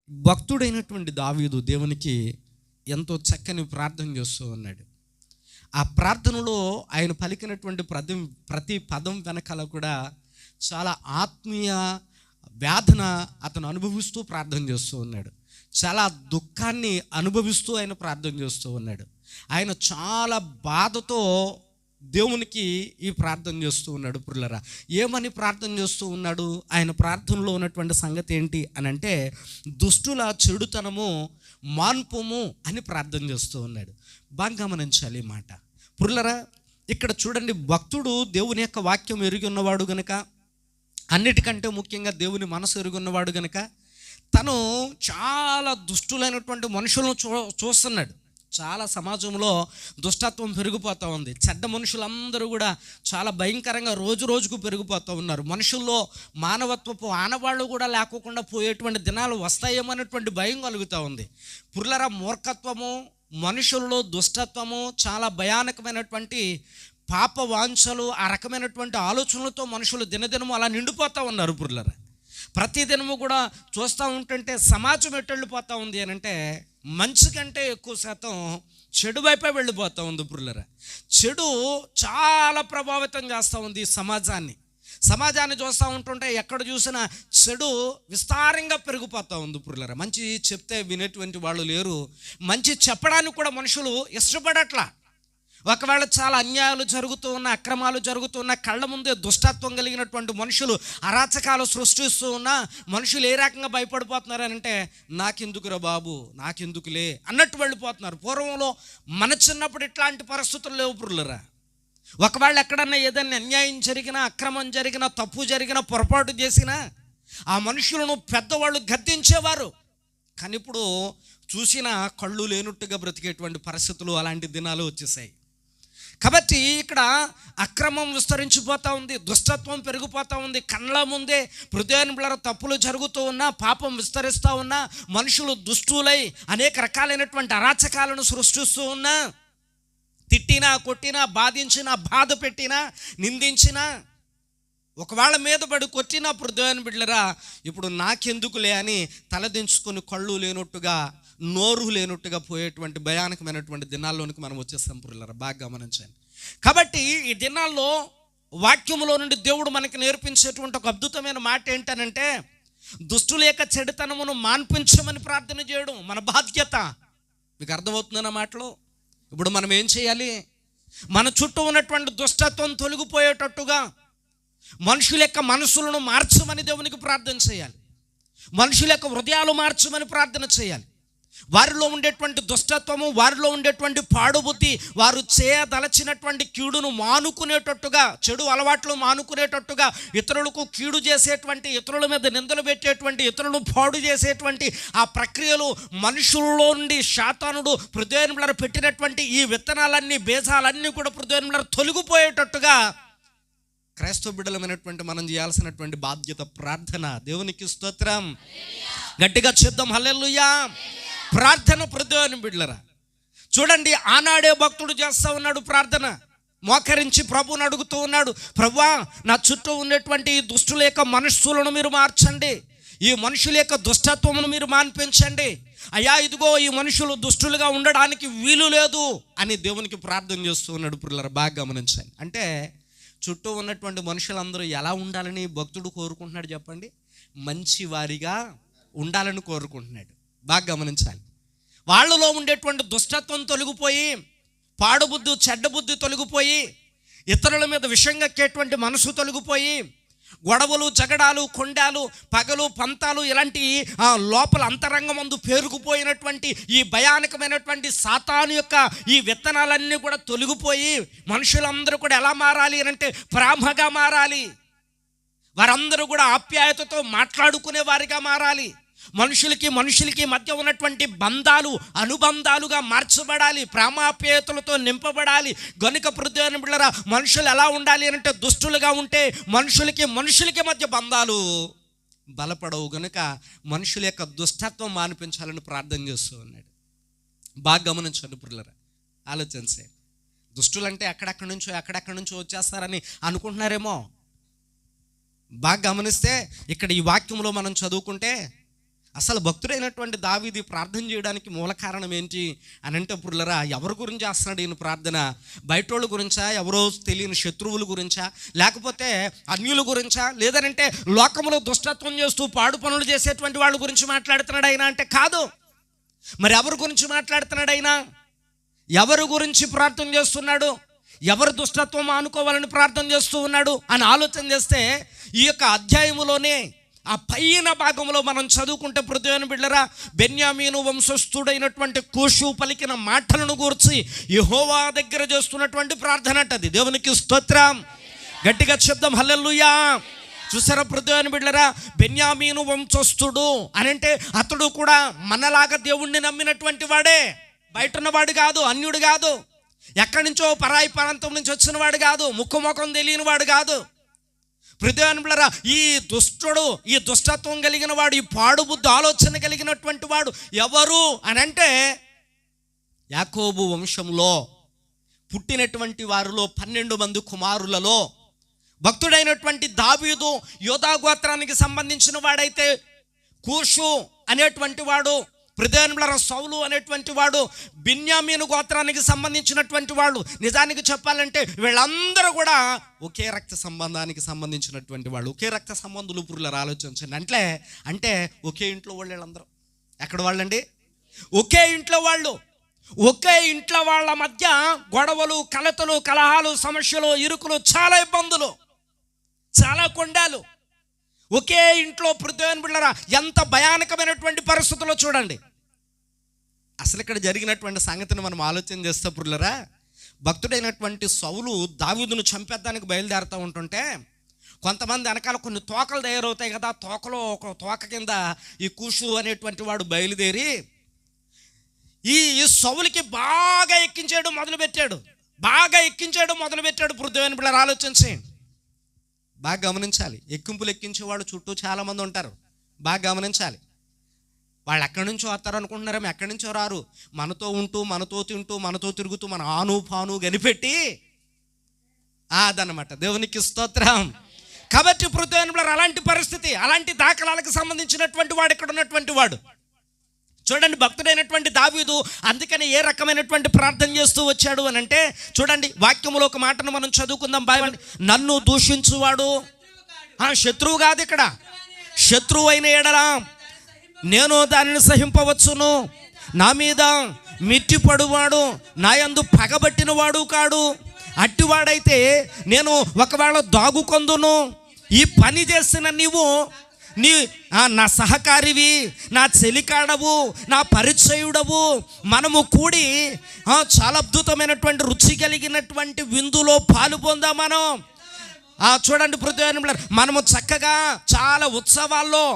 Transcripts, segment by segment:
భక్తుడైనటువంటి దావీదు దేవునికి ఎంతో చక్కని ప్రార్థన చేస్తూ ఉన్నాడు. ఆ ప్రార్థనలో ఆయన పలికినటువంటి ప్రతి పదం వెనకాల కూడా చాలా ఆత్మీయ వేదన అతను అనుభవిస్తూ ప్రార్థన చేస్తూ ఉన్నాడు. చాలా దుఃఖాన్ని అనుభవిస్తూ ఆయన ప్రార్థన చేస్తూ ఉన్నాడు. ఆయన చాలా బాధతో దేవునికి ఈ ప్రార్థన చేస్తూ ఉన్నాడు. పురులరా, ఏమని ప్రార్థన చేస్తూ ఉన్నాడు? ఆయన ప్రార్థనలో ఉన్నటువంటి సంగతి ఏంటి అని అంటే, దుష్టుల చెడుతనము మాన్పుము అని ప్రార్థన చేస్తూ ఉన్నాడు. బాగా గమనించాలి ఈ మాట. పురులరా, ఇక్కడ చూడండి, భక్తుడు దేవుని యొక్క వాక్యం ఎరిగి ఉన్నవాడు గనుక, అన్నిటికంటే ముఖ్యంగా దేవుని మనసు ఎరిగి ఉన్నవాడు గనుక, తను చాలా దుష్టులైనటువంటి మనుషులను చూస్తున్నాడు. చాలా సమాజంలో దుష్టత్వం పెరిగిపోతూ ఉంది. చెడ్డ మనుషులందరూ కూడా చాలా భయంకరంగా రోజు రోజుకు పెరిగిపోతూ ఉన్నారు. మనుషుల్లో మానవత్వపు ఆనవాళ్ళు కూడా లేకోకుండా పోయేటువంటి దినాలు వస్తాయేమనేటువంటి భయం కలుగుతూ ఉంది. పుర్లరా, మూర్ఖత్వము, మనుషుల్లో దుష్టత్వము, చాలా భయానకమైనటువంటి పాప వాంఛలు, ఆ రకమైనటువంటి ఆలోచనలతో మనుషులు దినదినము అలా నిండిపోతూ ఉన్నారు. పుర్లరా, ప్రతిదినము కూడా చూస్తూ ఉంటుంటే సమాజం ఎటు వెళ్ళిపోతూ ఉంది అని అంటే, మంచి కంటే ఎక్కువ శాతం చెడు వైపే వెళ్ళిపోతూ ఉంది. పురులరా, చెడు చాలా ప్రభావితం చేస్తూ ఉంది ఈ సమాజాన్ని చూస్తూ ఉంటుంటే ఎక్కడ చూసినా చెడు విస్తారంగా పెరిగిపోతూ ఉంది. పురులరా, మంచి చెప్తే వినేటువంటి వాళ్ళు లేరు, మంచి చెప్పడానికి కూడా మనుషులు ఇష్టపడట్లా. ఒకవేళ చాలా అన్యాయాలు జరుగుతూ ఉన్న, అక్రమాలు జరుగుతూ ఉన్న, కళ్ళ ముందే దుష్టత్వం కలిగినటువంటి మనుషులు అరాచకాలు సృష్టిస్తూ ఉన్న మనుషులు ఏ రకంగా భయపడిపోతున్నారనంటే, నాకెందుకురా బాబు, నాకెందుకులే అన్నట్టు వెళ్ళిపోతున్నారు. పూర్వంలో మన చిన్నప్పుడు ఇట్లాంటి పరిస్థితులు లేవు. పురులరా, ఒకవేళ ఎక్కడన్నా ఏదైనా అన్యాయం జరిగినా, అక్రమం జరిగినా, తప్పు జరిగినా, పొరపాటు చేసినా ఆ మనుషులను పెద్దవాళ్ళు గద్దించేవారు. కానీ ఇప్పుడు చూసినా కళ్ళు లేనట్టుగా బ్రతికేటువంటి పరిస్థితులు, అలాంటి దినాలు వచ్చేసాయి. కాబట్టి ఇక్కడ అక్రమం విస్తరించిపోతూ ఉంది, దుష్టత్వం పెరిగిపోతూ ఉంది. కళ్ళ ముందే హృదయాన్నిబల తప్పులు జరుగుతూ ఉన్నా, పాపం విస్తరిస్తూ ఉన్నా, మనుషులు దుష్టులై అనేక రకాలైనటువంటి అరాచకాలను సృష్టిస్తూ ఉన్నా, తిట్టినా, కొట్టినా, బాధించినా, బాధ పెట్టినా, నిందించినా, ఒకవేళ మీద పడి కొట్టినా హృదయాన్ని బిడ్డలరా ఇప్పుడు నాకెందుకులే అని తలదించుకొని కళ్ళు లేనట్టుగా, నోరు లేనట్టుగా పోయేటువంటి భయానకమైనటువంటి దినాల్లోనికి మనం వచ్చేస్తాం. పురులరా, బాగా గమనించండి. కాబట్టి ఈ దినాల్లో వాక్యములో నుండి దేవుడు మనకి నేర్పించేటువంటి ఒక అద్భుతమైన మాట ఏంటనంటే, దుష్టుల యొక్క చెడుతనమును మాన్పించమని ప్రార్థన చేయడం మన బాధ్యత. మీకు అర్థమవుతుందన్న మాటలో? ఇప్పుడు మనం ఏం చేయాలి? మన చుట్టూ ఉన్నటువంటి దుష్టత్వం తొలగిపోయేటట్టుగా మనుషుల యొక్క మనసులను మార్చమని దేవునికి ప్రార్థన చేయాలి. మనుషుల యొక్క హృదయాలు మార్చమని ప్రార్థన చేయాలి. వారిలో ఉండేటువంటి దుష్టత్వము, వారిలో ఉండేటువంటి పాడుబుద్ధి, వారు చేయదలచినటువంటి కీడును మానుకునేటట్టుగా, చెడు అలవాట్లు మానుకునేటట్టుగా, ఇతరులకు కీడు చేసేటువంటి, ఇతరుల మీద నిందలు పెట్టేటువంటి, ఇతరులను పాడు చేసేటువంటి ఆ ప్రక్రియలు మనుషుల్లో నుండి శాతానుడు హృదయంలో పెట్టినటువంటి ఈ విత్తనాలన్నీ, బీజాలన్నీ కూడా హృదయంలో తొలగిపోయేటట్టుగా క్రైస్తవ బిడ్డలమైనటువంటి మనం చేయాల్సినటువంటి బాధ్యత ప్రార్థన. దేవునికి స్తోత్రం. గట్టిగా చెప్దాం హల్లెలూయా. ప్రార్థన హృదయాన్ని బిడ్డలరా. చూడండి, ఆనాడే భక్తుడు చేస్తూ ఉన్నాడు ప్రార్థన. మోకరించి ప్రభువుని అడుగుతూ ఉన్నాడు, ప్రభువా, నా చుట్టూ ఉన్నటువంటి ఈ దుష్టుల యొక్క మనస్సులను మీరు మార్చండి, ఈ మనుషుల యొక్క దుష్టత్వమును మీరు మాన్పించండి. అయ్యా, ఇదిగో ఈ మనుషులు దుష్టులుగా ఉండడానికి వీలు లేదు అని దేవునికి ప్రార్థన చేస్తూ ఉన్నాడు. పిల్లలు బాగా గమనించండి. అంటే చుట్టూ ఉన్నటువంటి మనుషులందరూ ఎలా ఉండాలని భక్తుడు కోరుకుంటున్నాడు చెప్పండి? మంచి వారిగా ఉండాలని కోరుకుంటున్నాడు. బాగా గమనించాలి. వాళ్ళలో ఉండేటువంటి దుష్టత్వం తొలగిపోయి, పాడుబుద్ధి, చెడ్డ బుద్ధి తొలగిపోయి, ఇతరుల మీద విషం కక్కేటువంటి మనసు తొలగిపోయి, గొడవలు, జగడాలు, కొండాలు, పగలు, పంతాలు, ఇలాంటి లోపల అంతరంగమందు పేరుకుపోయినటువంటి ఈ భయానకమైనటువంటి సాతాను యొక్క ఈ విత్తనాలన్నీ కూడా తొలగిపోయి, మనుషులందరూ కూడా ఎలా మారాలి అంటే ప్రేమగా మారాలి. వారందరూ కూడా ఆప్యాయతతో మాట్లాడుకునే వారిగా మారాలి. మనుషులకి మధ్య ఉన్నటువంటి బంధాలు అనుబంధాలుగా మార్చబడాలి, ప్రేమాప్యాయతలతో నింపబడాలి. గనుక హృదయాన్ని బిడ్డలారా, మనుషులు ఎలా ఉండాలి అంటే, దుష్టులుగా ఉంటే మనుషులకి మధ్య బంధాలు బలపడవు. గనుక మనుషుల యొక్క దుష్టత్వం మానిపించాలని ప్రార్థన చేస్తూ ఉన్నాడు. బాగా గమనించండి బిడ్డలారా, ఆలోచించే. దుష్టులంటే ఎక్కడెక్కడి నుంచో వచ్చేస్తారని అనుకుంటున్నారేమో. బాగా గమనిస్తే ఇక్కడ ఈ వాక్యంలో మనం చదువుకుంటే అసలు భక్తుడైనటువంటి దావీదు ప్రార్థన చేయడానికి మూల కారణం ఏంటి అని అంటే పుల్లరా, ఎవరి గురించి చేస్తున్నాడు ఈయన ప్రార్థన? బయటోళ్ళ గురించా, ఎవరో తెలియని శత్రువుల గురించా, లేకపోతే అన్యుల గురించా, లేదనంటే లోకంలో దుష్టత్వం చేస్తూ పాడు పనులు చేసేటువంటి వాళ్ళ గురించి మాట్లాడుతున్నాడు ఆయన అంటే కాదు. మరి ఎవరి గురించి మాట్లాడుతున్నాడు ఆయన? ఎవరి గురించి ప్రార్థన చేస్తున్నాడు? ఎవరు దుష్టత్వం ఆనుకోవాలని ప్రార్థన చేస్తూ ఉన్నాడు అని ఆలోచన చేస్తే ఈ యొక్క అధ్యాయములోనే ఆ పైన భాగంలో మనం చదువుకుంటే ప్రియమైన బిడ్డలారా, బెన్యామీను వంశస్థుడైనటువంటి కూషు పలికిన మాటలను గూర్చి యెహోవా దగ్గర చేస్తున్నటువంటి ప్రార్థన అంటది. దేవునికి స్తోత్రం. గట్టిగా చెప్దాం హల్లెలూయా. చూసారా ప్రియమైన బిడ్డలారా, బెన్యామీను వంశస్థుడు అని అంటే అతడు కూడా మనలాగా దేవుణ్ణి నమ్మినటువంటి వాడే, బయట ఉన్నవాడు కాదు, అన్యుడు కాదు, ఎక్కడి నుంచో పరాయి ప్రాంతం నుంచి వచ్చిన వాడు కాదు, ముఖం తెలియని వాడు కాదు. ప్రియమైన ఈ దుష్టుడు, ఈ దుష్టత్వం కలిగిన వాడు, ఈ పాడు బుద్ధి ఆలోచన కలిగినటువంటి వాడు ఎవరు అని అంటే యాకోబు వంశంలో పుట్టినటువంటి వారిలో 12 మంది కుమారులలో భక్తుడైనటువంటి దావీదు యోధా గోత్రానికి సంబంధించిన వాడైతే కూషు అనేటువంటి వాడు, ప్రియమైన సౌలు అనేటువంటి వాడు బెన్యామీను గోత్రానికి సంబంధించినటువంటి వాళ్ళు. నిజానికి చెప్పాలంటే వీళ్ళందరూ కూడా ఒకే రక్త సంబంధానికి సంబంధించినటువంటి వాళ్ళు, ఒకే రక్త సంబంధులు. పురులను ఆలోచించండి. అంటే ఒకే ఇంట్లో వాళ్ళు. వీళ్ళందరూ ఎక్కడ వాళ్ళండి? ఒకే ఇంట్లో వాళ్ళు. ఒకే ఇంట్లో వాళ్ళ మధ్య గొడవలు, కలతలు, కలహాలు, సమస్యలు, ఇరుకులు, చాలా ఇబ్బందులు, చాలా కొండాలు. ఒకే ఇంట్లో ప్రియమైన బిడ్డలారా ఎంత భయానకమైనటువంటి పరిస్థితుల్లో చూడండి. అసలు ఇక్కడ జరిగినటువంటి సంగతిని మనం ఆలోచన చేస్తే ప్రియలారా, భక్తుడైనటువంటి సౌలు దావీదును చంపేద్దానికి బయలుదేరుతూ ఉంటుంటే కొంతమంది వెనకాల కొన్ని తోకలు తయారవుతాయి కదా, తోకలో ఒక తోక కింద ఈ కూషు అనేటువంటి వాడు బయలుదేరి ఈ సౌలుకి బాగా ఎక్కించేయడం మొదలుపెట్టాడు. ప్రియమైన బిడ్డలారా ఆలోచించేయండి, బాగా గమనించాలి. ఎక్కింపులు ఎక్కించేవాళ్ళు చుట్టూ చాలామంది ఉంటారు, బాగా గమనించాలి. వాళ్ళు ఎక్కడి నుంచో వస్తారు అనుకుంటున్నారేమో, ఎక్కడి నుంచో రారు. మనతో ఉంటూ, మనతో తింటూ, మనతో తిరుగుతూ, మన ఆను పాను కనిపెట్టి అదనమాట. దేవునికి స్తోత్రం. కాబట్టి ప్రియమైన అలాంటి పరిస్థితి, అలాంటి దాఖలాలకు సంబంధించినటువంటి వాడు ఇక్కడ ఉన్నటువంటి వాడు. చూడండి, భక్తుడైనటువంటి దావీదు అందుకని ఏ రకమైనటువంటి ప్రార్థన చేస్తూ వచ్చాడు అని అంటే చూడండి, వాక్యములో ఒక మాటను మనం చదువుకుందాం. బైబిల్, నన్ను దూషించువాడు శత్రువు కాదు, ఇక్కడ శత్రువు అయిన ఎడల నేను దానిని సహింపవచ్చును, నా మీద మిట్టిపడువాడు నా యందు పగబట్టిన వాడు కాడు, అట్టివాడైతే నేను ఒకవేళ దాగుకొందును. ఈ పని చేసిన నీవు నా సహకారివి, నా చెలికాడవు, నా పరిచయుడవు, మనము కూడి చాలా అద్భుతమైనటువంటి రుచి కలిగినటువంటి విందులో పాలు పొందాం మనం. చూడండి ప్రియమైన మనము చక్కగా చాలా ఉత్సవాల్లో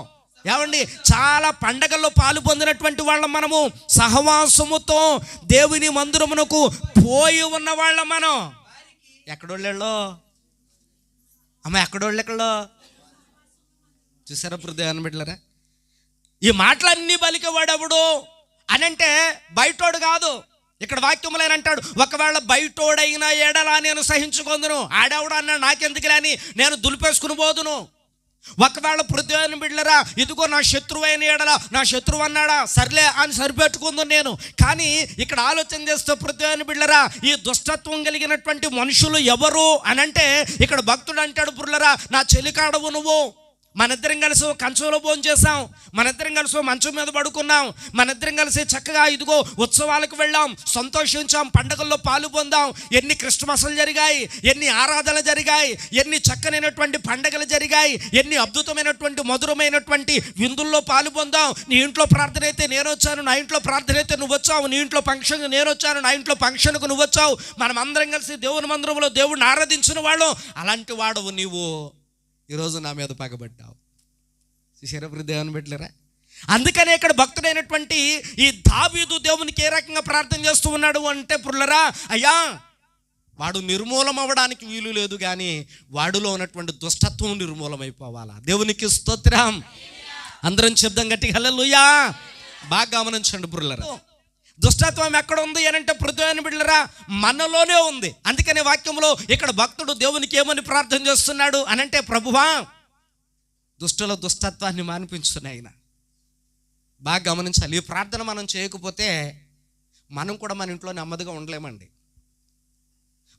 చాలా పండగల్లో పాలు పొందినటువంటి వాళ్ళం మనము. సహవాసముతో దేవుని మందిరమునకు పోయి ఉన్న వాళ్ళం మనం. ఎక్కడోళ్ళో అమ్మ, ఎక్కడోళ్ళెక్కడో చూసారా ప్రియమైన బిడ్డలారా, ఈ మాటలన్నీ పలికేవాడెవడు అని అంటే బయటోడు కాదు. ఇక్కడ వాక్యములు అంటాడు, ఒకవేళ బయటోడైనా ఎడలా నేను సహించుకొందును. ఆడెవడు అన్నాడు, నాకెందుకులే అని నేను దులిపేసుకుని పోదును. ఒకవేళ ప్రియమైన బిడ్డలారా, ఇదిగో నా శత్రువు అయిన ఎడల, నా శత్రువు అన్నాడా, సర్లే అని సరిపెట్టుకుందు నేను. కానీ ఇక్కడ ఆలోచన చేస్తే ప్రియమైన బిడ్డలారా, ఈ దుష్టత్వం కలిగినటువంటి మనుషులు ఎవరు అని అంటే ఇక్కడ భక్తుడు అంటాడు, పుర్లరా నా చెలికాడవు నువ్వు. మనిద్దరం కలిసి కంచంలో భోజనం చేసాం, మనిద్దరం కలిసి మంచం మీద పడుకున్నాం, మనిద్దరం కలిసి చక్కగా ఇదిగో ఉత్సవాలకు వెళ్ళాం, సంతోషించాం, పండుగల్లో పాలు పొందాం. ఎన్ని క్రిస్మస్లు జరిగాయి, ఎన్ని ఆరాధనలు జరిగాయి, ఎన్ని చక్కనైనటువంటి పండుగలు జరిగాయి, ఎన్ని అద్భుతమైనటువంటి మధురమైనటువంటి విందుల్లో పాలు పొందాం. నీ ఇంట్లో ప్రార్థన అయితే నేను వచ్చాను, నా ఇంట్లో ప్రార్థన అయితే నువ్వు వచ్చావు, నీ ఇంట్లో ఫంక్షన్ నేను వచ్చాను, నా ఇంట్లో ఫంక్షన్కు నువ్వు వచ్చావు. మనం అందరం కలిసి దేవుని మందిరంలో దేవుడిని ఆరాధించిన వాళ్ళం. అలాంటి వాడవు నీవు ఈరోజు నా మీద పగబడ్డావు. శరపురి దేవుని పెట్టలేరా? అందుకనే ఇక్కడ భక్తుడైనటువంటి ఈ దావీదు దేవునికి ఏ రకంగా ప్రార్థన చేస్తూ ఉన్నాడు అంటే పుర్లరా, అయ్యా వాడు నిర్మూలం అవ్వడానికి వీలు లేదు, కానీ వాడిలో ఉన్నటువంటి దుష్టత్వం నిర్మూలమైపోవాలా. దేవునికి స్తోత్రం. అందరం చెప్దాం గట్టిగా హల్లెలూయా. బాగా గమనించండి పుర్లరా, దుష్టత్వం ఎక్కడ ఉంది అని అంటే ప్రియమైన బిడ్డలారా మనలోనే ఉంది. అందుకనే వాక్యంలో ఇక్కడ భక్తుడు దేవునికి ఏమని ప్రార్థన చేస్తున్నాడు అని అంటే, ప్రభువా దుష్టుల దుష్టత్వాన్ని మాన్పించున్నాయి. బాగా గమనించాలి. ఈ ప్రార్థన మనం చేయకపోతే మనం కూడా మన ఇంట్లో నెమ్మదిగా ఉండలేమండి.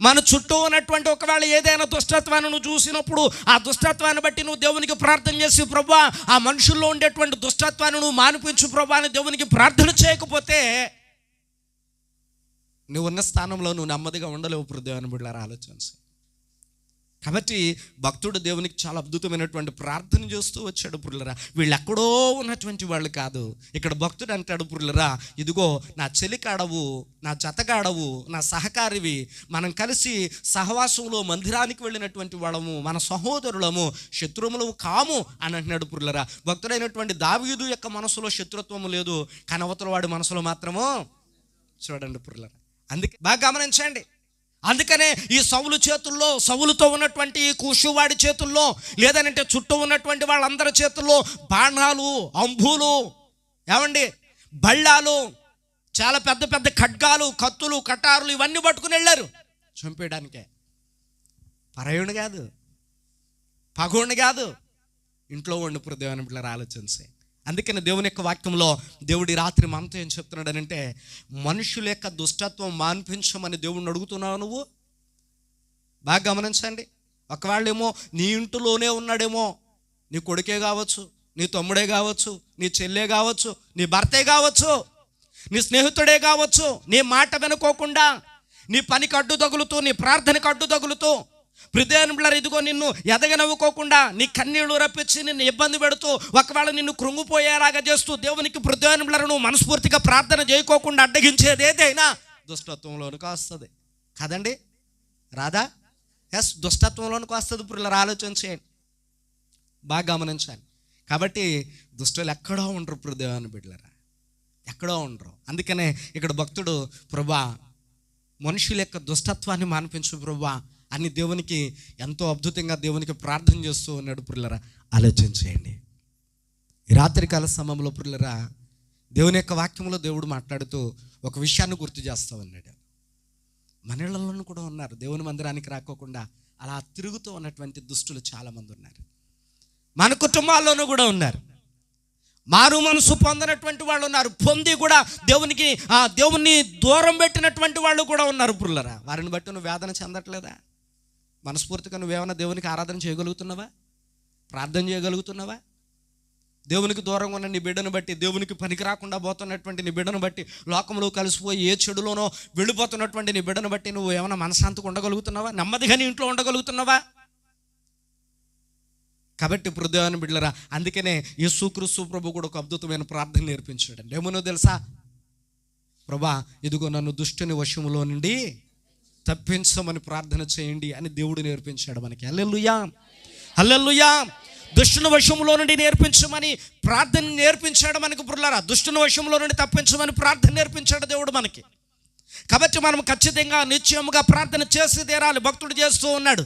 మన చుట్టూ ఉన్నటువంటి ఒకవేళ ఏదైనా దుష్టత్వాన్ని నువ్వు చూసినప్పుడు ఆ దుష్టత్వాన్ని బట్టి నువ్వు దేవునికి ప్రార్థన చేసి, ప్రభువా ఆ మనుషుల్లో ఉండేటువంటి దుష్టత్వాన్ని నువ్వు మానిపించు ప్రభువా అని దేవునికి ప్రార్థన చేయకపోతే నువ్వు ఉన్న స్థానంలో నువ్వు నెమ్మదిగా ఉండలేవు. దేవుని బిడ్డలారా ఆలోచించు. కాబట్టి భక్తుడు దేవునికి చాలా అద్భుతమైనటువంటి ప్రార్థన చేస్తూ వచ్చాడు. పురులరా వీళ్ళు ఎక్కడో ఉన్నటువంటి వాళ్ళు కాదు. ఇక్కడ భక్తుడు అంటాడు, పురులరా ఇదిగో నా చెలికాడవు, నా జతగాడవు, నా సహకారివి, మనం కలిసి సహవాసంలో మందిరానికి వెళ్ళినటువంటి వాళ్ళము, మన సహోదరులము, శత్రువులు కాము అని అంటున్నాడు. పురులరా భక్తుడైనటువంటి దావీదు యొక్క మనసులో శత్రుత్వము లేదు, కానీ అవతల వాడి మనసులో మాత్రము చూడండి పురులరా. అందుకే బాగా గమనించండి. అందుకనే ఈ సౌలు చేతుల్లో, సౌలుతో ఉన్నటువంటి ఈ కూషువాడి చేతుల్లో, లేదనంటే చుట్టూ ఉన్నటువంటి వాళ్ళందరి చేతుల్లో బాణాలు, అంబులు, ఏమండి బళ్ళాలు, చాలా పెద్ద పెద్ద ఖడ్గాలు, కత్తులు, కటారులు ఇవన్నీ పట్టుకుని వెళ్ళారు చంపేయడానికే. పరాయుణ్ణి కాదు, పగోణ్ణి కాదు, ఇంట్లో ఉండి దేవుని బిడ్డలారా ఆలోచించే. అందుకని దేవుని యొక్క వాక్యంలో దేవుడి రాత్రి మనతో ఏం చెప్తున్నాడు అంటే, మనుషుల యొక్క దుష్టత్వం మాన్పించమని దేవుడిని అడుగుతున్నావు నువ్వు. బాగా గమనించండి. ఒకవేళేమో నీ ఇంటిలోనే ఉన్నాడేమో, నీ కొడుకే కావచ్చు, నీ తమ్ముడే కావచ్చు, నీ చెల్లె కావచ్చు, నీ భర్తే కావచ్చు, నీ స్నేహితుడే కావచ్చు, నీ మాట వినుకోకుండా నీ పనికి అడ్డు తగులుతూ, నీ ప్రార్థనకు అడ్డు తగులుతూ, హృదయంలో ఇదిగో నిన్ను ఎదగనవ్వుకోకుండా నీ కన్నీళ్లు రప్పించి నిన్ను ఇబ్బంది పెడుతూ, ఒకవేళ నిన్ను కృంగిపోయేలాగా చేస్తూ దేవునికి హృదయంలో నువ్వు మనస్ఫూర్తిగా ప్రార్థన చేయకోకుండా అడ్డగించేది ఏదైనా దుష్టత్వంలోనికి వస్తుంది కదండి. రాదా? ఎస్, దుష్టత్వంలోనికి వస్తుంది. పురుల ఆలోచించేయండి, బాగా గమనించాలి. కాబట్టి దుష్టులు ఎక్కడో ఉండరు దేవుని బిడ్డలారా, ఎక్కడో ఉండరు. అందుకనే ఇక్కడ భక్తుడు, ప్రభువా మనుషుల యొక్క దుష్టత్వాన్ని మాన్పించు ప్రభువా అని దేవునికి ఎంతో అద్భుతంగా దేవునికి ప్రార్థన చేస్తూ ఉన్నాడు. పురులరా ఆలోచించేయండి. ఈ రాత్రికాల సమయంలో పురులరా దేవుని యొక్క వాక్యంలో దేవుడు మాట్లాడుతూ ఒక విషయాన్ని గుర్తు చేస్తూ ఉన్నాడు. మన ఇళ్లలోనూ కూడా ఉన్నారు, దేవుని మందిరానికి రాకోకుండా అలా తిరుగుతూ ఉన్నటువంటి దుష్టులు చాలామంది ఉన్నారు. మన కుటుంబాల్లోనూ కూడా ఉన్నారు. మారు మనసు పొందినటువంటి వాళ్ళు ఉన్నారు, పొంది కూడా దేవుని దూరం పెట్టినటువంటి వాళ్ళు కూడా ఉన్నారు. పురులరా వారిని బట్టి నువ్వు వేదన చెందట్లేదా? మనస్ఫూర్తిగా నువ్వేమన్నా దేవునికి ఆరాధన చేయగలుగుతున్నావా? ప్రార్థన చేయగలుగుతున్నావా? దేవునికి దూరంగా ఉన్న నీ బిడ్డను బట్టి, దేవునికి పనికి రాకుండా పోతున్నటువంటి నీ బిడ్డను బట్టి, లోకంలో కలిసిపోయి ఏ చెడులోనో వెళ్ళిపోతున్నటువంటి నీ బిడ్డను బట్టి నువ్వు ఏమైనా మనశాంతిగా ఉండగలుగుతున్నావా? నెమ్మదిగా నీ ఇంట్లో ఉండగలుగుతున్నావా? కాబట్టి దేవుని బిడ్డలారా, అందుకనే యేసుక్రీస్తు ప్రభు కూడా ఒక అద్భుతమైన ప్రార్థన నేర్పించాడు. ఏమనో తెలుసా? ప్రభా ఇదిగో నన్ను దుష్టుని వశములో నుండి తప్పించమని ప్రార్థన చేయండి అని దేవుడు నేర్పించాడు మనకి. హల్లెలూయా, హల్లెలూయా. దుష్టుని వశములో నుండి నేర్పించమని ప్రార్థన నేర్పించాడు మనకు. పురులారా దుష్టుని వశములో నుండి తప్పించమని ప్రార్థన నేర్పించాడు దేవుడు మనకి. కాబట్టి మనం ఖచ్చితంగా నిశ్చయముగా ప్రార్థన చేసి తీరాలి. భక్తుడు చేస్తూ ఉన్నాడు.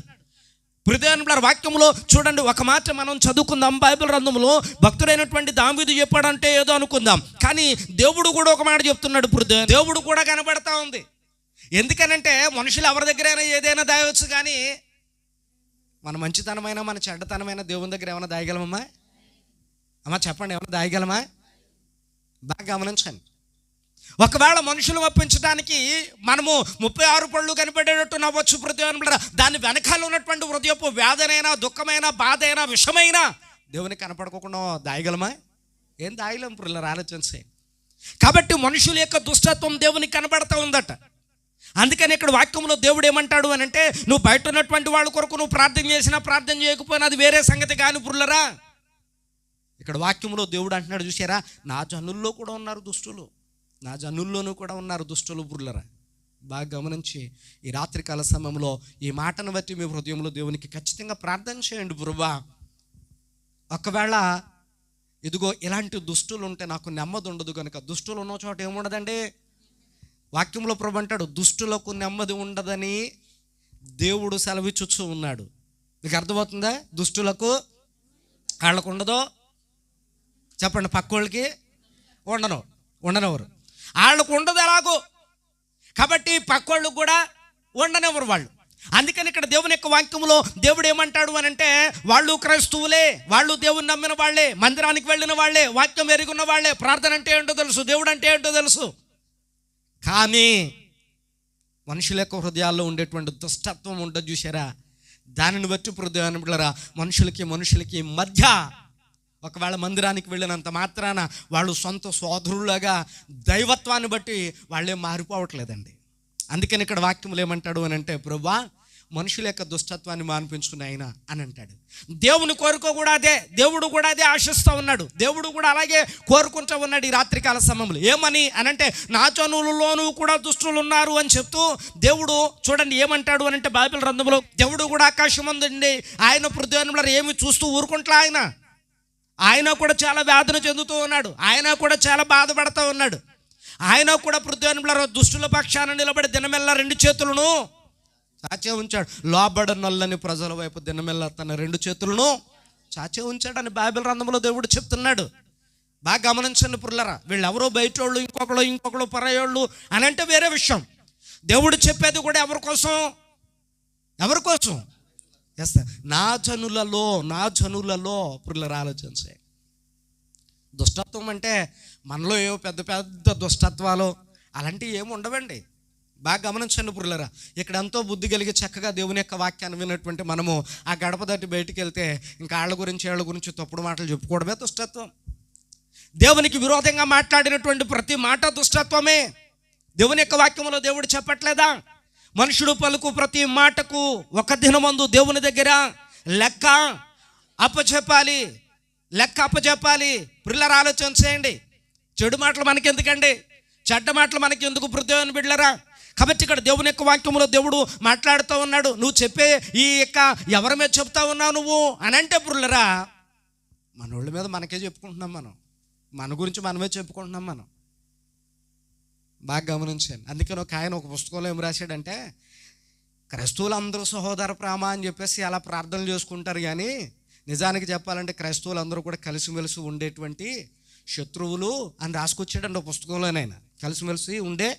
హృదయంలో వాక్యంలో చూడండి, ఒక మాట మనం చదువుకుందాం. బైబిల్ గ్రంథంలో భక్తుడైనటువంటి దావీదు చెప్పాడంటే ఏదో అనుకుందాం, కానీ దేవుడు కూడా ఒక మాట చెప్తున్నాడు. దేవుడు కూడా కనబడతా ఉంది. ఎందుకనంటే మనుషులు ఎవరి దగ్గరైనా ఏదైనా దాయవచ్చు, కానీ మన మంచితనమైన మన చెడ్డతనమైన దేవుని దగ్గర ఏమైనా దాయగలమమ్మా? అమ్మా చెప్పండి, ఏమైనా దాయగలమా? బాగా గమనించండి. ఒకవేళ మనుషులు ఒప్పించడానికి మనము 36 పళ్ళు కనిపెట్టేటట్టు నవ్వచ్చు. దాని వెనకాల ఉన్నటువంటి హృదయపు వేదనైనా, దుఃఖమైనా, బాధ అయినా, విషమైనా దేవునికి కనపడకుండా దాయగలమా? ఏం దాయలేం. పురుల ఆలోచించే. కాబట్టి మనుషుల యొక్క దుష్టత్వం దేవునికి కనబడతా ఉందట. అందుకని ఇక్కడ వాక్యంలో దేవుడు ఏమంటాడు అని అంటే, నువ్వు బయట ఉన్నటువంటి వాళ్ళ కొరకు నువ్వు ప్రార్థన చేసినా ప్రార్థన చేయకపోయినా అది వేరే సంగతి. కానీ పురులరా ఇక్కడ వాక్యంలో దేవుడు అంటున్నాడు, చూసారా, నా జనుల్లో కూడా ఉన్నారు దుష్టులు, నా జనుల్లోనూ కూడా ఉన్నారు దుష్టులు. పురులరా బాగా గమనించి ఈ రాత్రికాల సమయంలో ఈ మాటను బట్టి మీ హృదయంలో దేవునికి ఖచ్చితంగా ప్రార్థన చేయండి. ప్రభువా ఒకవేళ ఇదిగో ఇలాంటి దుష్టులు ఉంటే నాకు నెమ్మది ఉండదు కనుక. దుష్టులు ఉన్న చోట ఏముండదండి? వాక్యంలో ప్రభు అంటాడు, దుష్టులకు నెమ్మది ఉండదని దేవుడు సెలవిచ్చుచూ ఉన్నాడు. మీకు అర్థమవుతుందా? దుష్టులకు వాళ్ళకు ఉండదో చెప్పండి, పక్కోళ్ళకి ఉండనెవరు, వాళ్ళకు ఉండదు ఎలాగో. కాబట్టి పక్కోళ్ళకు కూడా ఉండనివ్వరు వాళ్ళు. అందుకని ఇక్కడ దేవుని యొక్క వాక్యంలో దేవుడు ఏమంటాడు అని అంటే, వాళ్ళు క్రైస్తవులే, వాళ్ళు దేవుని నమ్మిన వాళ్ళే, మందిరానికి వెళ్ళిన వాళ్ళే, వాక్యం ఎరుగున్న వాళ్ళే, ప్రార్థన అంటే ఏంటో తెలుసు, దేవుడు అంటే ఏంటో తెలుసు. కానీ మనుషుల యొక్క హృదయాల్లో ఉండేటువంటి దుష్టత్వం ఉంటుంది చూసారా, దానిని బట్టి హృదయాన్ని బిడ్డలారా మనుషులకి మధ్య ఒకవేళ మందిరానికి వెళ్ళినంత మాత్రాన వాళ్ళు సొంత సోదరులాగా దైవత్వాన్ని బట్టి వాళ్ళే మారిపోవట్లేదండి. అందుకని ఇక్కడ వాక్యములు ఏమంటాడు అని అంటే, ప్రభువా మనుషుల యొక్క దుష్టత్వాన్ని మాన్పించుకుని ఆయన అని అంటాడు. దేవుని కోరిక కూడా అదే, దేవుడు కూడా అదే ఆశిస్తూ ఉన్నాడు, దేవుడు కూడా అలాగే కోరుకుంటూ ఉన్నాడు ఈ రాత్రికాల సమయంలో. ఏమని అని అంటే, నా జనులలోనూ కూడా దుష్టులు ఉన్నారు అని చెప్తూ దేవుడు చూడండి ఏమంటాడు అని అంటే, బైబిల్ గ్రంథంలో దేవుడు కూడా ఆకాశం ఉందండి, ఆయన హృదయంలో ఏమి చూస్తూ ఊరుకుంటా, ఆయన కూడా చాలా వేదన చెందుతూ ఉన్నాడు, ఆయన కూడా చాలా బాధపడుతూ ఉన్నాడు. ఆయన కూడా పృథ్వీలో దుష్టుల పక్షాన నిలబడి దినమెల్లా 2 చేతులను చాచే ఉంచాడు. లోబడనొల్లని ప్రజల వైపు దినమెల్లా తన 2 చేతులను చాచే ఉంచాడని బైబిల్ గ్రంథంలో దేవుడు చెప్తున్నాడు. బాగా గమనించండి పుల్లరా, వీళ్ళు ఎవరో బయట వాళ్ళు, ఇంకొకళ్ళు పరాయోళ్ళు అని అంటే వేరే విషయం. దేవుడు చెప్పేది కూడా ఎవరి కోసం ఎస్, నా జనులలో పుల్లరా ఆలోచించే. దుష్టత్వం అంటే మనలో ఏవో పెద్ద పెద్ద దుష్టత్వాలు అలాంటివి ఏమి ఉండవండి. బాగా గమనించండి పురులరా, ఇక్కడ ఎంతో బుద్ధి కలిగి చక్కగా దేవుని యొక్క వాక్యాన్ని విన్నటువంటి మనము ఆ గడప దాటి బయటికి వెళ్తే ఇంకా వాళ్ళ గురించి తప్పుడు మాటలు చెప్పుకోవడమే దుష్టత్వం. దేవునికి విరోధంగా మాట్లాడినటువంటి ప్రతి మాట దుష్టత్వమే. దేవుని యొక్క వాక్యంలో దేవుడు చెప్పట్లేదా, మనుషుడు పలుకు ప్రతి మాటకు ఒక దినమందు దేవుని దగ్గర లెక్క అప్పచెప్పాలి. పిల్లరా ఆలోచన చేయండి. చెడు మాటలు మనకి ఎందుకండి, చెడ్డ మాటలు మనకి ఎందుకు పృథ్వీ బిడ్డలరా? కాబట్టి ఇక్కడ దేవుని యొక్క వాక్యంలో దేవుడు మాట్లాడుతూ ఉన్నాడు. నువ్వు చెప్పే ఈ యొక్క ఎవరి మీద చెప్తా ఉన్నావు నువ్వు అని అంటే పురులరా, మనోళ్ళ మీద మనకే చెప్పుకుంటున్నాం, మన గురించి మనమే చెప్పుకుంటున్నాం మనం. బాగా గమనించాను. అందుకని ఆయన ఒక పుస్తకంలో ఏం రాశాడంటే, క్రైస్తవులందరూ సహోదర ప్రేమ అని చెప్పేసి అలా ప్రార్థనలు చేసుకుంటారు, కానీ నిజానికి చెప్పాలంటే క్రైస్తవులందరూ కూడా కలిసిమెలిసి ఉండేటువంటి శత్రువులు అని రాసుకొచ్చాడండి ఒక పుస్తకంలోనైనా. కలిసిమెలిసి ఉండే